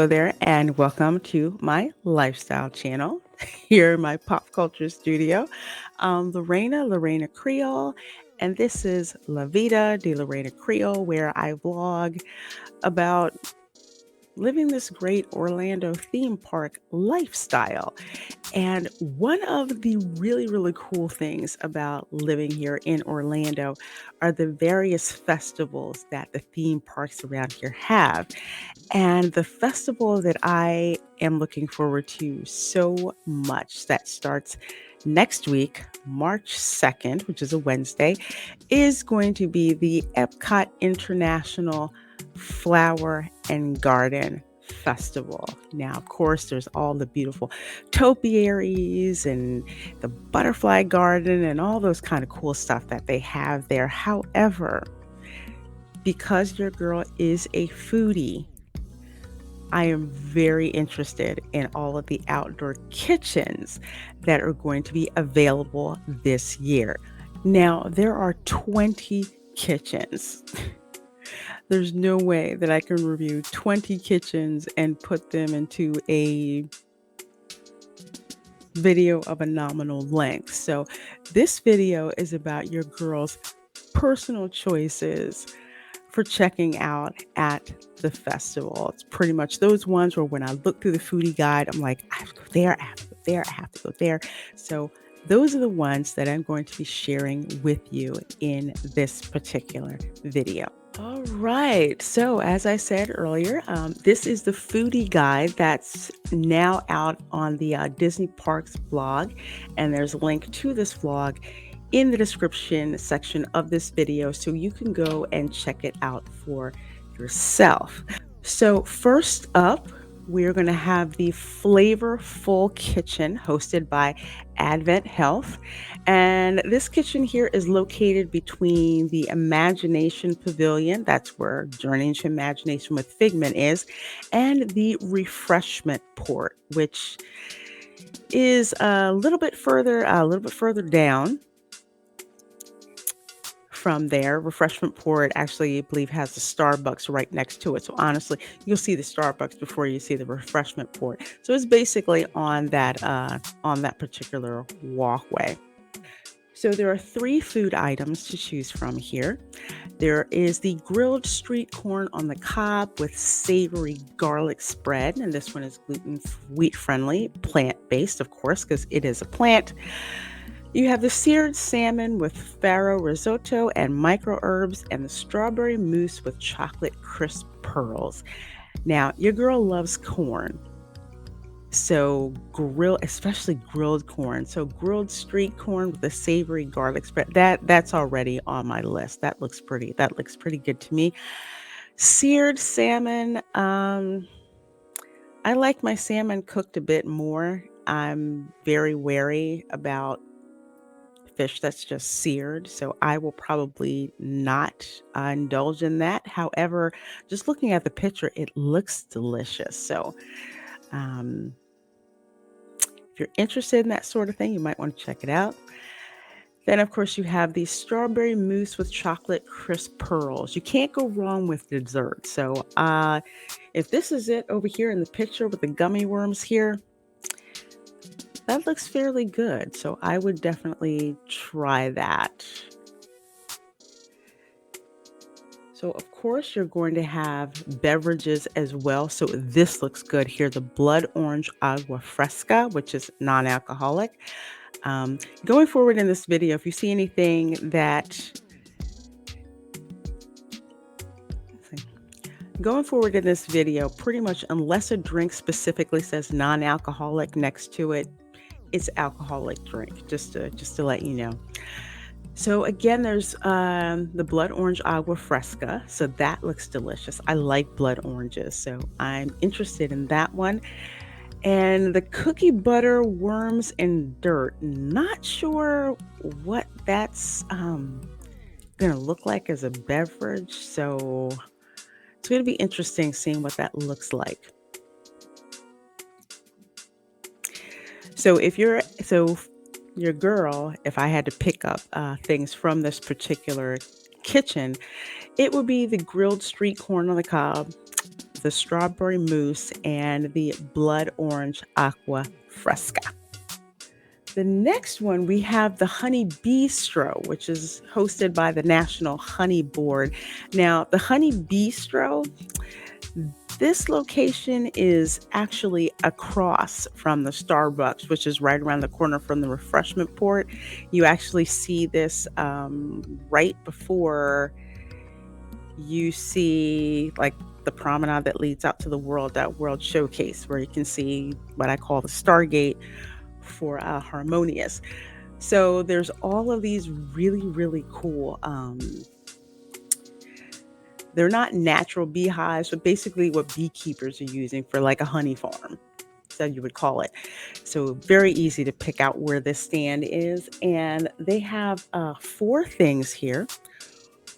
Hello there, and welcome to my lifestyle channel here in my pop culture studio. Lorena Creole, and this is La Vida de Lorena Creole, where I vlog about living this great Orlando theme park lifestyle. And one of the really cool things about living here in Orlando are the various festivals that the theme parks around here have. And the festival that I am looking forward to so much that starts next week, March 2nd, which is a Wednesday, is going to be the Epcot International Flower and Garden Festival. Now, of course, there's all the beautiful topiaries and the butterfly garden and all those kind of cool stuff that they have there. However, because your girl is a foodie, I am very interested in all of the outdoor kitchens that are going to be available this year. Now, there are 20 kitchens. There's no way that I can review 20 kitchens and put them into a video of a nominal length. So, this video is about your girl's personal choices for checking out at the festival. It's pretty much those ones where when I look through the foodie guide, I'm like, I have to go there, I have to go there, I have to go there. So those are the ones that I'm going to be sharing with you in this particular video. All right. So, as I said earlier, this is the foodie guide that's now out on the Disney Parks blog. And there's a link to this vlog in the description section of this video so you can go and check it out for yourself. So first up, we're going to have the Flavorful Kitchen hosted by Advent Health. And this kitchen here is located between the Imagination Pavilion, that's where Journey into Imagination with Figment is, and the Refreshment Port, which is a little bit further down from there. Refreshment Port actually, I believe, has the Starbucks right next to it. So honestly, you'll see the Starbucks before you see the Refreshment Port. So it's basically on that particular walkway. So there are 3 food items to choose from here. There is the grilled street corn on the cob with savory garlic spread, and this one is gluten wheat friendly, plant-based, of course, because it is a plant. You have the seared salmon with farro risotto and micro herbs, and the strawberry mousse with chocolate crisp pearls. Now, your girl loves corn. So especially grilled corn. So grilled street corn with a savory garlic spread. That's already on my list. That looks pretty good to me. Seared salmon. I like my salmon cooked a bit more. I'm very wary about fish that's just seared, so I will probably not indulge in that. However, just looking at the picture, it looks delicious. So if you're interested in that sort of thing, you might want to check it out. Then, of course, you have the strawberry mousse with chocolate crisp pearls. You can't go wrong with dessert. So if this is it over here in the picture with the gummy worms here, that looks fairly good. So I would definitely try that. So, of course, you're going to have beverages as well. So this looks good here. The blood orange agua fresca, which is non-alcoholic. Going forward in this video, if you see anything pretty much unless a drink specifically says non-alcoholic next to it, it's alcoholic drink, just to let you know. So again, there's the blood orange agua fresca. So that looks delicious. I like blood oranges, so I'm interested in that one. And the cookie butter worms and dirt. Not sure what that's gonna look like as a beverage. So it's gonna be interesting seeing what that looks like. So your girl, if I had to pick up things from this particular kitchen, it would be the grilled street corn on the cob, the strawberry mousse, and the blood orange aqua fresca. The next one, we have the Honey Bistro, which is hosted by the National Honey Board. Now, the Honey Bistro, this location is actually across from the Starbucks, which is right around the corner from the refreshment port. You actually see this right before you see like the promenade that leads out to the World Showcase, where you can see what I call the Stargate for Harmonious. So there's all of these really, really cool. They're not natural beehives, but basically what beekeepers are using for like a honey farm. So you would call it. So very easy to pick out where this stand is. And they have 4 things here.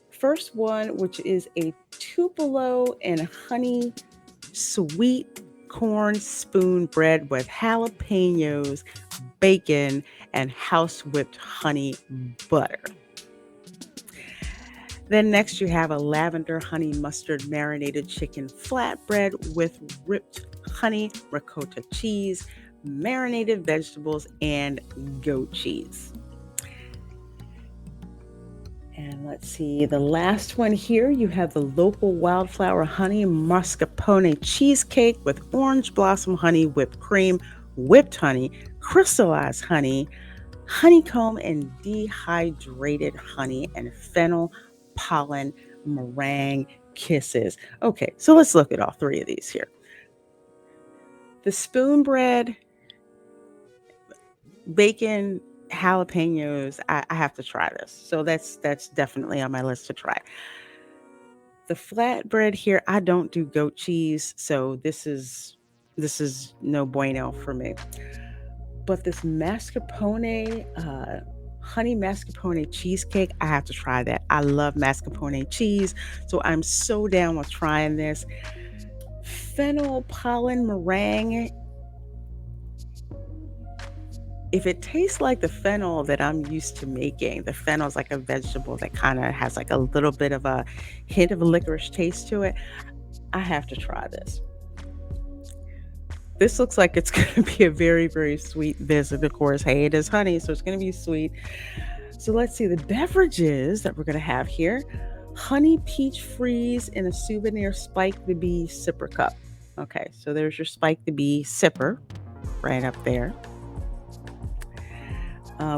First one, which is a Tupelo and honey sweet corn spoon bread with jalapenos, bacon, and house whipped honey butter. Then next you have a lavender honey mustard marinated chicken flatbread with whipped honey ricotta cheese, marinated vegetables, and goat cheese. And let's see, the last one here, you have the local wildflower honey mascarpone cheesecake with orange blossom honey, whipped cream, whipped honey, crystallized honey, honeycomb and dehydrated honey, and fennel pollen meringue kisses. Okay, so let's look at all 3 of these here. The spoon bread, bacon, jalapenos, I have to try this. So that's definitely on my list to try. The flatbread here, I don't do goat cheese, so this is no bueno for me. But this mascarpone, honey mascarpone cheesecake, I have to try that. I love mascarpone cheese, so I'm so down with trying this. Fennel pollen meringue. If it tastes like the fennel that I'm used to making, the fennel is like a vegetable that kind of has like a little bit of a hint of a licorice taste to it, I have to try this. This looks like it's going to be a very, very sweet visit. Of course, hey, it is honey, so it's going to be sweet. So let's see the beverages that we're going to have here. Honey peach freeze in a souvenir Spike the Bee sipper cup. Okay, so there's your Spike the Bee sipper right up there.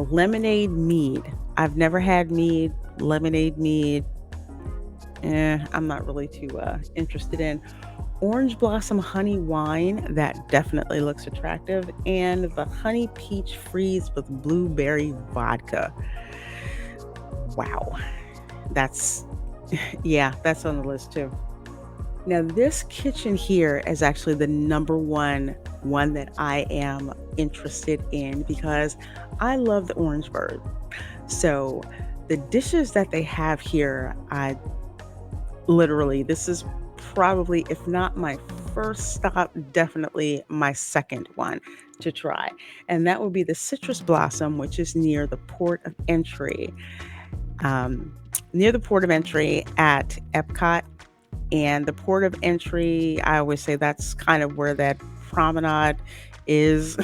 Lemonade mead. I've never had mead. Lemonade mead, I'm not really too interested in. Orange blossom honey wine, that definitely looks attractive. And the honey peach freeze with blueberry vodka. Wow. That's that's on the list too. Now this kitchen here is actually the number one that I am interested in because I love the orange bird. So the dishes that they have here, this is probably, if not my first stop, definitely my second one to try. And that would be the citrus blossom, which is near the port of entry. Near the port of entry at Epcot. And the port of entry, I always say that's kind of where that promenade is,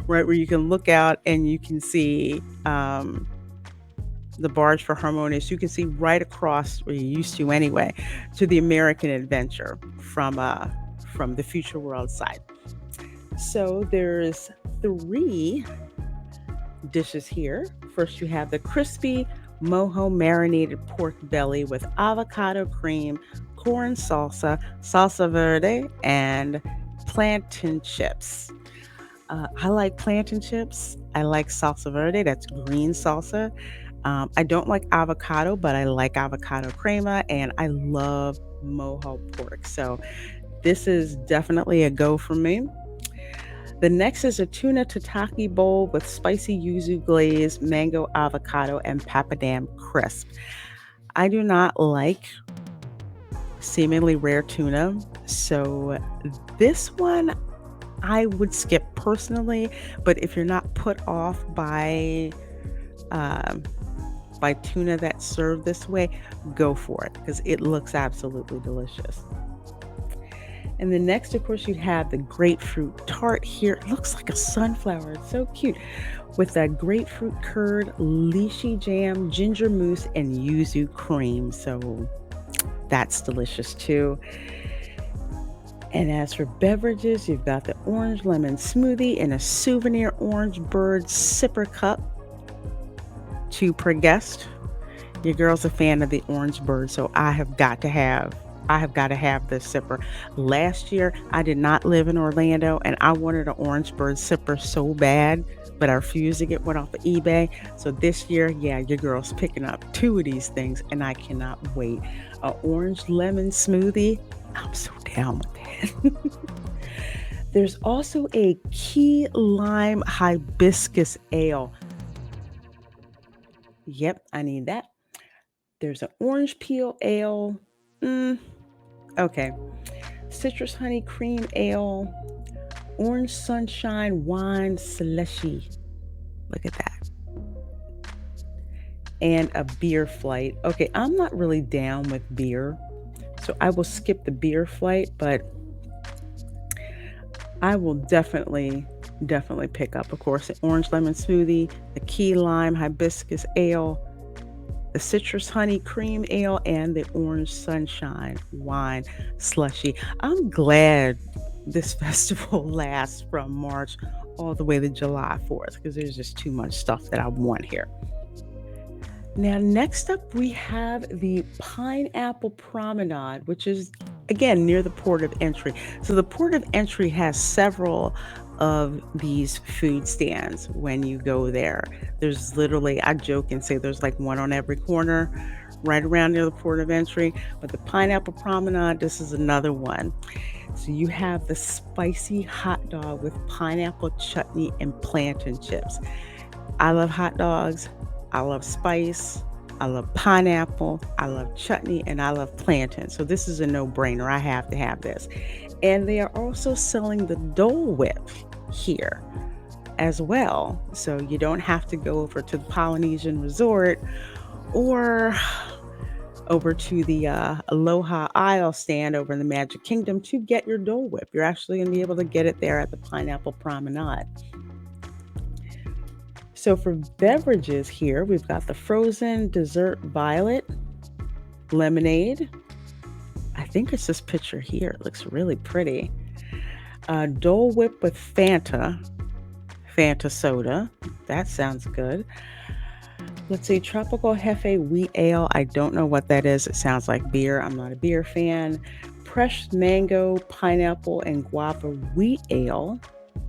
right, where you can look out and you can see the barge for Harmonious. You can see right across, where you used to anyway, to the American Adventure from the Future World side. So there's 3 dishes here. First, you have the crispy mojo marinated pork belly with avocado cream, corn salsa, salsa verde, and plantain chips. I like plantain chips. I like salsa verde. That's green salsa. I don't like avocado, but I like avocado crema, and I love mojo pork. So this is definitely a go for me. The next is a tuna tataki bowl with spicy yuzu glaze, mango avocado, and papadam crisp. I do not like seemingly rare tuna, so this one I would skip personally. But if you're not put off by tuna that's served this way, go for it because it looks absolutely delicious. And then next, of course, you have the grapefruit tart here. It looks like a sunflower. It's so cute. With that grapefruit curd, lychee jam, ginger mousse, and yuzu cream. So that's delicious too. And as for beverages, you've got the orange lemon smoothie in a souvenir orange bird sipper cup, two per guest. Your girl's a fan of the orange bird, so I have got to have this sipper. Last year, I did not live in Orlando and I wanted an orange bird sipper so bad, but I refused to get one off of eBay. So this year, yeah, your girl's picking up two of these things and I cannot wait. An orange lemon smoothie. I'm so down with that. There's also a key lime hibiscus ale. Yep, I need that. There's an orange peel ale. Mm, okay. Citrus honey cream ale. Orange sunshine wine slushy. Look at that. And a beer flight. Okay, I'm not really down with beer. So I will skip the beer flight, but I will definitely pick up, of course, the orange lemon smoothie, the key lime hibiscus ale, the citrus honey cream ale, and the orange sunshine wine slushy. I'm glad this festival lasts from March all the way to July 4th because there's just too much stuff that I want here. Now, next up, we have the Pineapple Promenade, which is again near the port of entry. So, the port of entry has several of these food stands when you go there. There's literally, I joke and say there's like one on every corner right around near the port of entry. But the Pineapple Promenade, this is another one. So, you have the spicy hot dog with pineapple chutney and plantain chips. I love hot dogs. I love spice. I love pineapple. I love chutney and I love plantain. So this is a no brainer. I have to have this. And they are also selling the Dole Whip here as well. So you don't have to go over to the Polynesian Resort or over to the Aloha Isle stand over in the Magic Kingdom to get your Dole Whip. You're actually going to be able to get it there at the Pineapple Promenade. So for beverages here, we've got the frozen dessert violet, lemonade. I think it's this picture here. It looks really pretty. Dole Whip with Fanta, Fanta soda. That sounds good. Let's see, Tropical Hefe Wheat Ale. I don't know what that is. It sounds like beer. I'm not a beer fan. Fresh mango, pineapple, and guava wheat ale.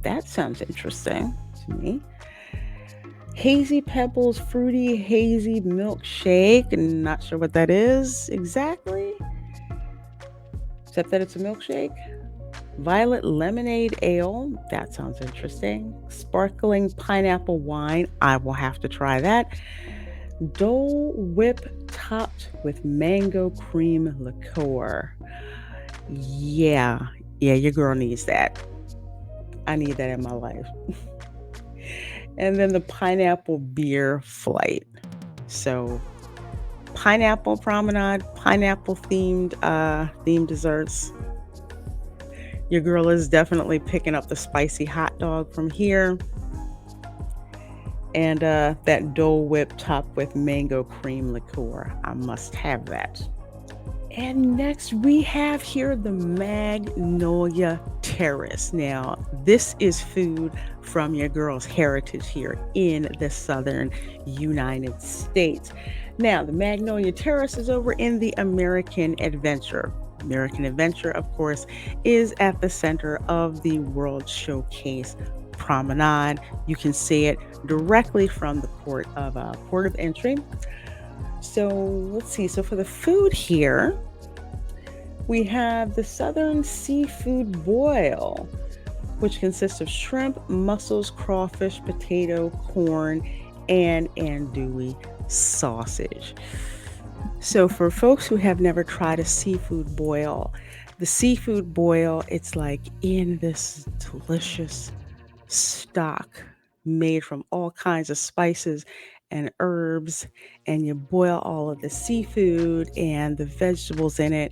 That sounds interesting to me. Hazy Pebbles Fruity Hazy Milkshake. Not sure what that is exactly, except that it's a milkshake. Violet Lemonade Ale. That sounds interesting. Sparkling Pineapple Wine. I will have to try that. Dole Whip topped with mango cream liqueur. Yeah, your girl needs that. I need that in my life. And then the pineapple beer flight. So pineapple promenade, pineapple themed desserts. Your girl is definitely picking up the spicy hot dog from here. And that Dole Whip topped with mango cream liqueur. I must have that. And next we have here the Magnolia Terrace. Now, this is food from your girl's heritage here in the southern United States. Now, the Magnolia Terrace is over in the American Adventure. American Adventure, of course, is at the center of the World Showcase Promenade. You can see it directly from the port of entry. So let's see. So for the food here, we have the Southern Seafood Boil, which consists of shrimp, mussels, crawfish, potato, corn, and andouille sausage. So for folks who have never tried a seafood boil, the seafood boil, it's like in this delicious stock made from all kinds of spices and herbs, and you boil all of the seafood and the vegetables in it.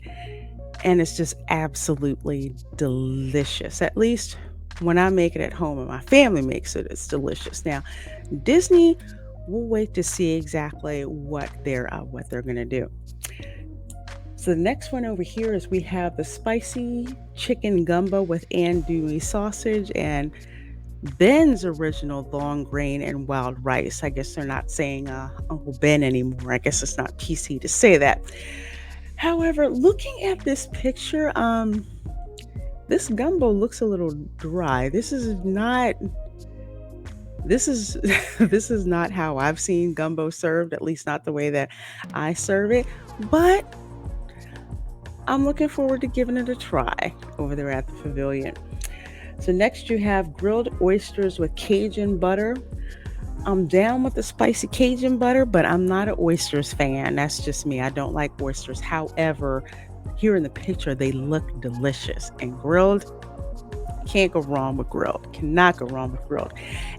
and it's just absolutely delicious. At least when I make it at home and my family makes it, it's delicious. Now, Disney, we'll wait to see exactly what they're gonna do. So the next one over here is we have the spicy chicken gumbo with andouille sausage and Ben's original long grain and wild rice. I guess they're not saying Uncle Ben anymore. I guess it's not PC to say that. However, looking at this picture, this gumbo looks a little dry. This is this is not how I've seen gumbo served, at least not the way that I serve it. But I'm looking forward to giving it a try over there at the pavilion. So next you have grilled oysters with Cajun butter. I'm down with the spicy Cajun butter, but I'm not an oysters fan. That's just me. I don't like oysters. However, here in the picture, they look delicious and grilled. Can't go wrong with grilled. Cannot go wrong with grilled.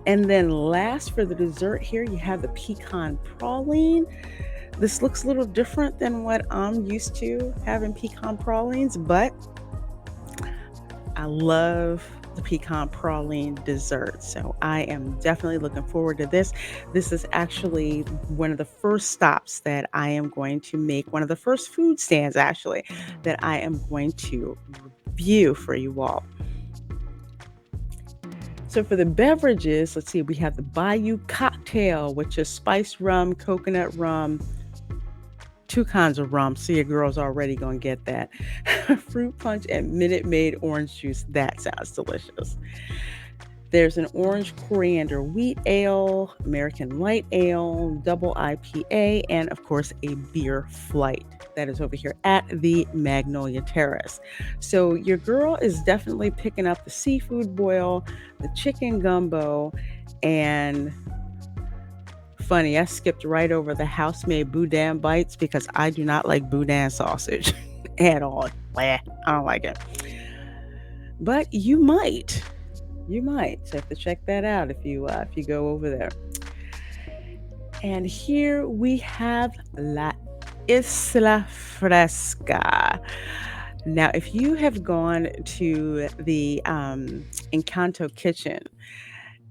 And then last for the dessert here, you have the pecan praline. This looks a little different than what I'm used to having pecan pralines, but I love the pecan praline dessert. So I am definitely looking forward to this. This is actually one of the first stops that I am going to make, one of the first food stands actually, that I am going to review for you all. So for the beverages, let's see, we have the Bayou Cocktail, which is spiced rum, coconut rum, two kinds of rum. So your girl's already going to get that. Fruit punch and Minute Maid orange juice. That sounds delicious. There's an orange coriander wheat ale, American light ale, double IPA, and of course a beer flight. That is over here at the Magnolia Terrace. So your girl is definitely picking up the seafood boil, the chicken gumbo, and funny, I skipped right over the house-made boudin bites because I do not like boudin sausage at all. Bleh, I don't like it. But you might. You might. So have to check that out if you go over there. And here we have La Isla Fresca. Now, if you have gone to the Encanto Kitchen,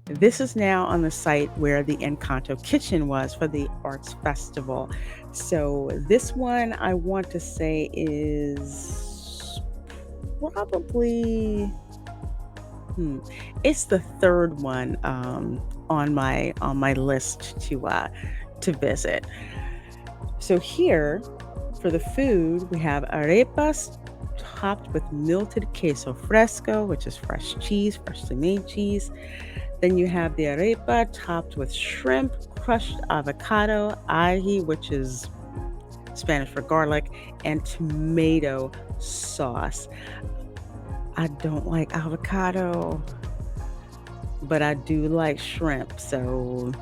this is now on the site where the Encanto Kitchen was for the Arts Festival. So this one I want to say is probably it's the third one on my list to visit. So here for the food we have arepas topped with melted queso fresco, which is fresh cheese, freshly made cheese. Then you have the arepa topped with shrimp, crushed avocado, ají, which is Spanish for garlic, and tomato sauce. I don't like avocado, but I do like shrimp. So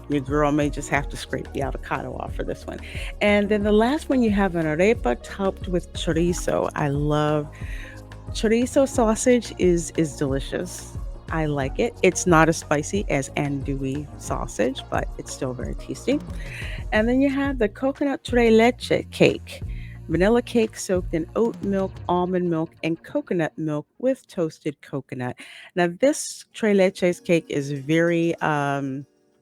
your girl may just have to scrape the avocado off for this one. And then the last one, you have an arepa topped with chorizo. I love chorizo sausage is delicious. I like it. It's not as spicy as andouille sausage, but it's still very tasty. And then you have the coconut tres leche cake. Vanilla cake soaked in oat milk, almond milk, and coconut milk with toasted coconut. Now, this tres leches cake is very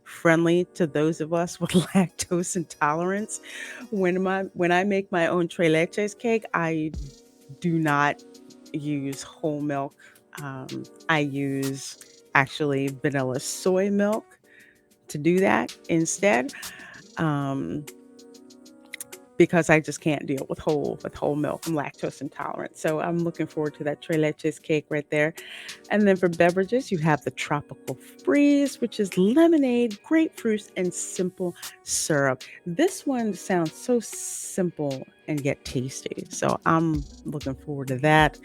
friendly to those of us with lactose intolerance. When I make my own tres leches cake, I do not use whole milk. I use actually vanilla soy milk to do that instead. Um, because I just can't deal with whole milk. I'm lactose intolerant. So I'm looking forward to that tres leches cake right there. And then for beverages, you have the tropical freeze, which is lemonade, grapefruits, and simple syrup. This one sounds so simple and yet tasty. So I'm looking forward to that.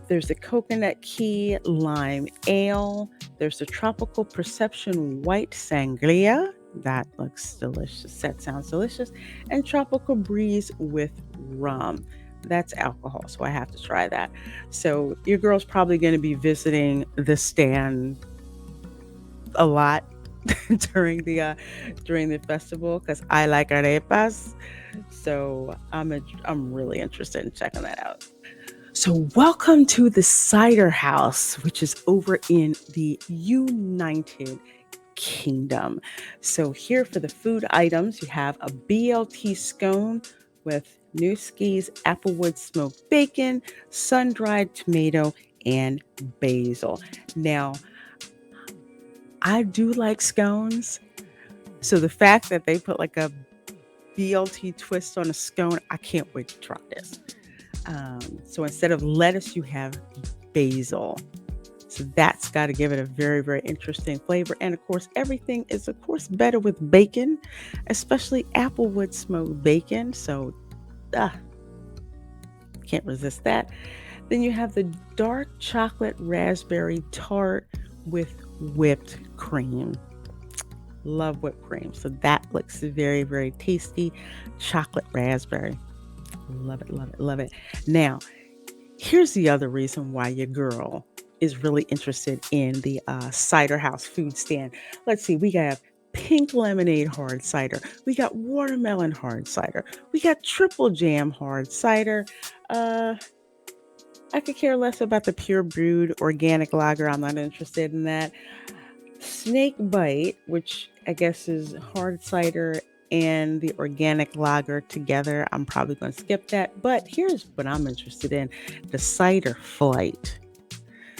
There's the coconut key lime ale. There's the tropical perception white sangria. That looks delicious. That sounds delicious. And tropical breeze with rum. That's alcohol, so I have to try that. So your girl's probably going to be visiting this stand a lot during the festival because I like arepas. So I'm really interested in checking that out. So welcome to the Cider House, which is over in the United Kingdom. So here for the food items, you have a BLT scone with Newski's applewood smoked bacon, sun-dried tomato, and basil. Now, I do like scones. So the fact that they put like a BLT twist on a scone, I can't wait to try this. So instead of lettuce, you have basil. So that's got to give it a very, very interesting flavor. And of course, everything is, of course, better with bacon, especially applewood smoked bacon. So, ah, can't resist that. Then you have the dark chocolate raspberry tart with whipped cream. Love whipped cream. So that looks very, very tasty. Chocolate raspberry. Love it, love it, love it. Now, here's the other reason why your girl is really interested in the Cider House food stand. Let's see, we got pink lemonade hard cider. We got watermelon hard cider. We got triple jam hard cider. Uh, I could care less about the pure brewed organic lager. I'm not interested in that. Snake Bite, which I guess is hard cider and the organic lager together. I'm probably going to skip that. But here's what I'm interested in, the cider flight.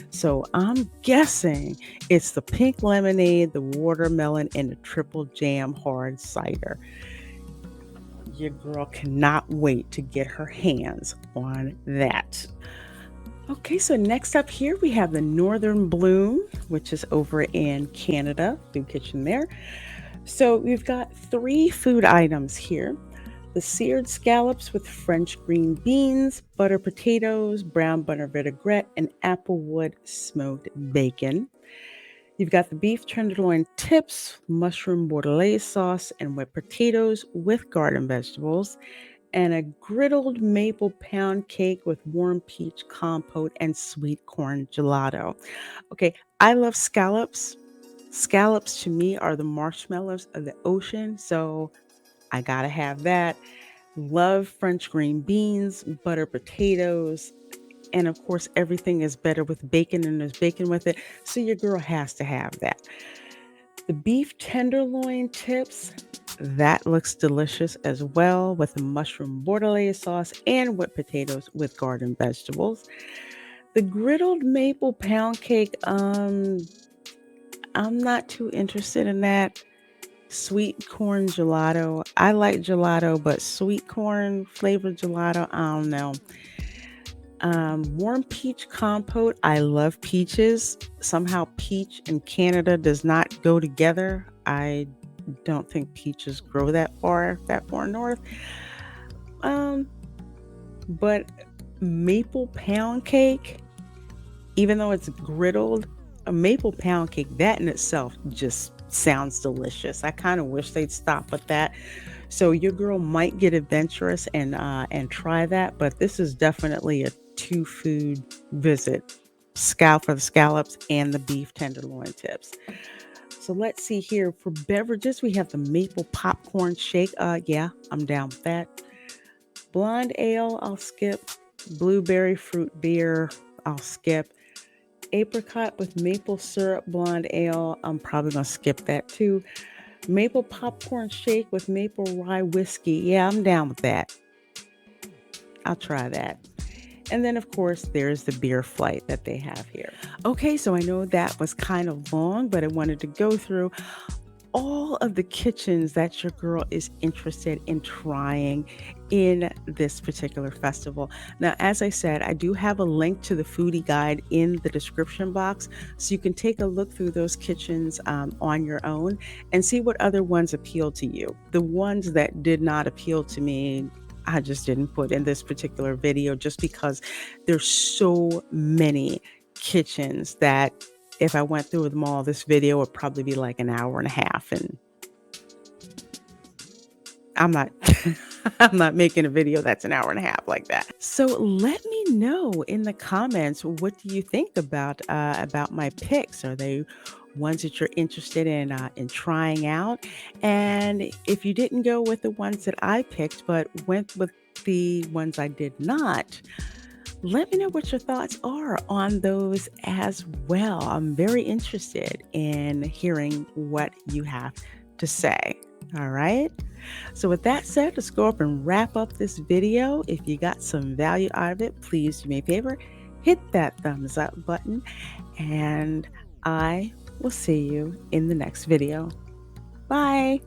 So I'm guessing it's the pink lemonade, the watermelon, and the triple jam hard cider. Your girl cannot wait to get her hands on that. Okay, so next up here we have the Northern Bloom, which is over in Canada, food kitchen there. So we've got 3 food items here. The seared scallops with French green beans, butter potatoes, brown butter vinaigrette, and applewood smoked bacon. You've got the beef tenderloin tips, mushroom bordelaise sauce, and whipped potatoes with garden vegetables, and a griddled maple pound cake with warm peach compote and sweet corn gelato. Okay, I love scallops. Scallops to me are the marshmallows of the ocean, so I gotta have that. Love French green beans, butter potatoes, and of course, everything is better with bacon and there's bacon with it. So your girl has to have that. The beef tenderloin tips, that looks delicious as well with the mushroom bordelaise sauce and whipped potatoes with garden vegetables. The griddled maple pound cake, I'm not too interested in that. Sweet corn gelato. I like gelato, but sweet corn flavored gelato, I don't know. Warm peach compote. I love peaches. Somehow, peach and Canada does not go together. I don't think peaches grow that far north. Um, but maple pound cake, even though it's griddled, a maple pound cake, that in itself just sounds delicious. I kind of wish they'd stop with that. So your girl might get adventurous and try that, but this is definitely a 2 food visit. Scalp for the scallops and the beef tenderloin tips. So let's see here. For beverages, we have the maple popcorn shake. Yeah, I'm down with that. Blonde ale, I'll skip. Blueberry fruit beer, I'll skip. Apricot with maple syrup blonde ale, I'm probably gonna skip that too. Maple popcorn shake with maple rye whiskey. Yeah, I'm down with that. I'll try that. And then, of course, there's the beer flight that they have here. Okay, so I know that was kind of long, but I wanted to go through all of the kitchens that your girl is interested in trying in this particular festival. Now, as I said, I do have a link to the foodie guide in the description box, so you can take a look through those kitchens on your own and see what other ones appeal to you. The ones that did not appeal to me, I just didn't put in this particular video just because there's so many kitchens that if I went through them all, this video would probably be like an hour and a half, and I'm not I'm not making a video that's an hour and a half like that. So let me know in the comments, what do you think about my picks? Are they ones that you're interested in trying out. And if you didn't go with the ones that I picked, but went with the ones I did not, let me know what your thoughts are on those as well. I'm very interested in hearing what you have to say. All right. So, with that said, let's go up and wrap up this video. If you got some value out of it, please do me a favor, hit that thumbs up button, and I will see you in the next video. Bye.